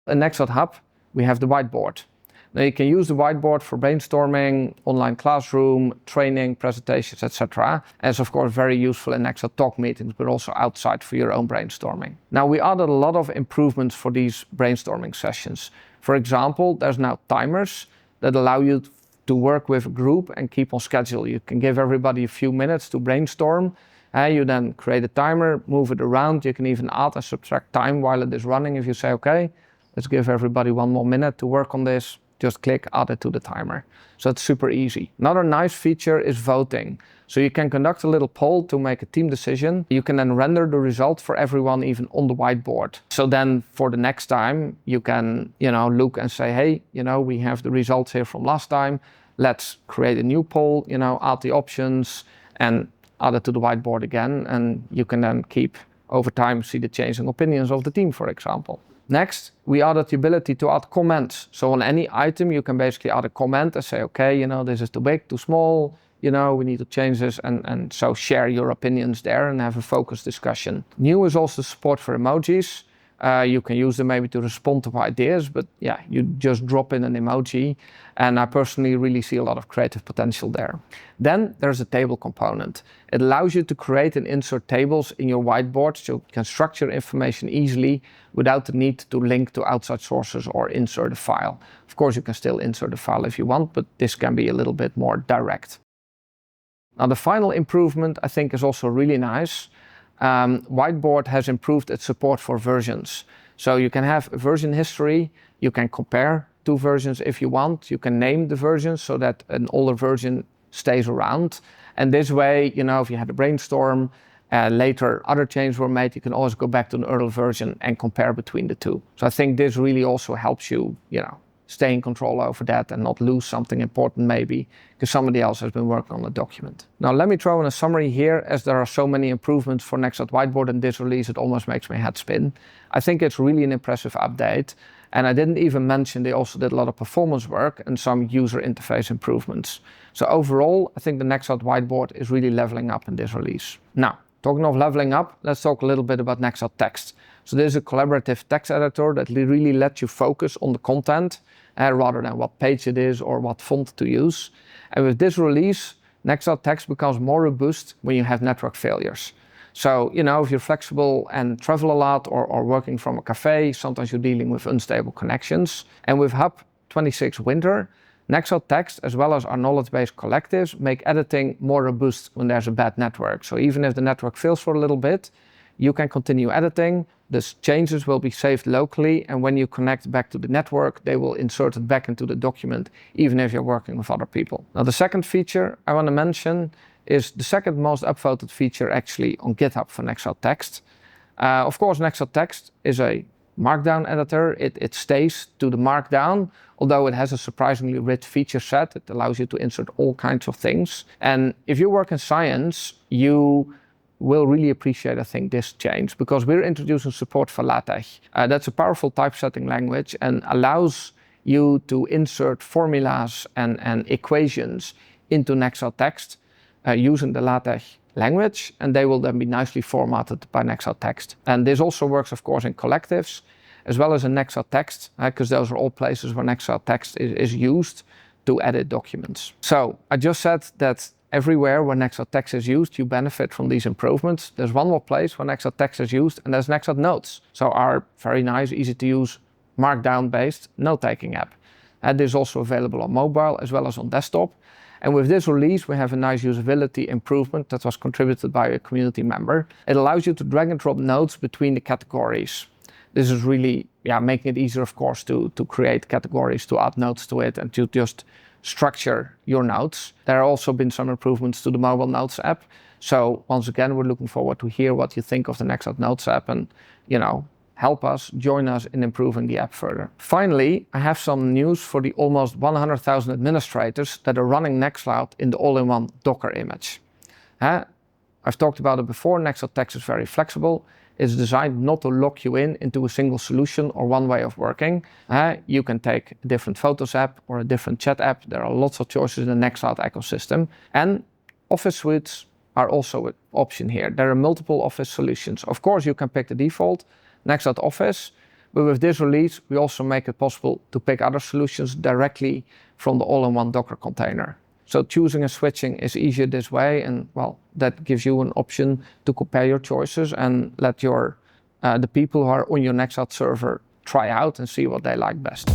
In Nextcloud Hub, we have the whiteboard. Now you can use the whiteboard for brainstorming, online classroom, training, presentations, etc. And it's of course very useful in Nextcloud Talk meetings, but also outside for your own brainstorming. Now we added a lot of improvements for these brainstorming sessions. For example, there's now timers that allow you to work with a group and keep on schedule. You can give everybody a few minutes to brainstorm. You then create a timer, move it around. You can even add and subtract time while it is running. If you say, okay, let's give everybody 1 more minute to work on this, just click add it to the timer. So it's super easy. Another nice feature is voting. So you can conduct a little poll to make a team decision. You can then render the result for everyone even on the whiteboard. So then for the next time you can, look and say, hey, we have the results here from last time. Let's create a new poll, add the options and add it to the whiteboard again. And you can then keep over time see the changing opinions of the team, for example. Next, we added the ability to add comments. So on any item, you can basically add a comment and say, okay, this is too big, too small, we need to change this. And so share your opinions there and have a focused discussion. New is also support for emojis. You can use them maybe to respond to ideas, but yeah, you just drop in an emoji. And I personally really see a lot of creative potential there. Then there's a table component. It allows you to create and insert tables in your whiteboard so you can structure information easily without the need to link to outside sources or insert a file. Of course, you can still insert a file if you want, but this can be a little bit more direct. Now, the final improvement I think is also really nice. Whiteboard has improved its support for versions. So you can have a version history, you can compare two versions if you want, you can name the versions so that an older version stays around. And this way, if you had a brainstorm, later other changes were made, you can always go back to an earlier version and compare between the two. So I think this really also helps you, stay in control over that and not lose something important maybe because somebody else has been working on the document. Now let me throw in a summary here, as there are so many improvements for Nextcloud Whiteboard in this release, it almost makes my head spin. I think it's really an impressive update. And I didn't even mention they also did a lot of performance work and some user interface improvements. So overall, I think the Nextcloud Whiteboard is really leveling up in this release. Now, talking of leveling up, let's talk a little bit about Nextcloud Text. So this is a collaborative text editor that really lets you focus on the content rather than what page it is or what font to use. And with this release, Nextcloud Text becomes more robust when you have network failures. So, if you're flexible and travel a lot or working from a cafe, sometimes you're dealing with unstable connections. And with Hub 26 Winter, Nextcloud Text, as well as our knowledge-based collectives, make editing more robust when there's a bad network. So even if the network fails for a little bit, you can continue editing. The changes will be saved locally, and when you connect back to the network, they will insert it back into the document, even if you're working with other people. Now, the second feature I want to mention is the second most upvoted feature actually on GitHub for Nextcloud Text. Of course, Nextcloud Text is a Markdown editor. It stays to the Markdown, although it has a surprisingly rich feature set. It allows you to insert all kinds of things. And if you work in science, you will really appreciate, I think, this change, because we're introducing support for LaTeX. That's a powerful typesetting language and allows you to insert formulas and equations into Nextcloud Text using the LaTeX language, and they will then be nicely formatted by Nextcloud Text. And this also works, of course, in collectives, as well as in Nextcloud Text, because those are all places where Nextcloud Text is used to edit documents. So I just said that everywhere where Nextcloud Text is used, you benefit from these improvements. There's one more place where Nextcloud Text is used, and that's Nextcloud Notes. So our very nice, easy to use, Markdown-based note-taking app. And this is also available on mobile as well as on desktop. And with this release, we have a nice usability improvement that was contributed by a community member. It allows you to drag and drop notes between the categories. This is really making it easier, of course, to create categories, to add notes to it, and to just structure your notes. There have also been some improvements to the mobile Notes app. So once again, we're looking forward to hear what you think of the Nextcloud Notes app and, help us, join us in improving the app further. Finally, I have some news for the almost 100,000 administrators that are running Nextcloud in the all-in-one Docker image. I've talked about it before. Nextcloud Text is very flexible. It's designed not to lock you into a single solution or one way of working. You can take a different Photos app or a different chat app. There are lots of choices in the Nextcloud ecosystem. And Office suites are also an option here. There are multiple Office solutions. Of course, you can pick the default, Nextcloud Office, But with this release, we also make it possible to pick other solutions directly from the all-in-one Docker container. So choosing and switching is easier this way, and well, that gives you an option to compare your choices and let the people who are on your Nextcloud server try out and see what they like best.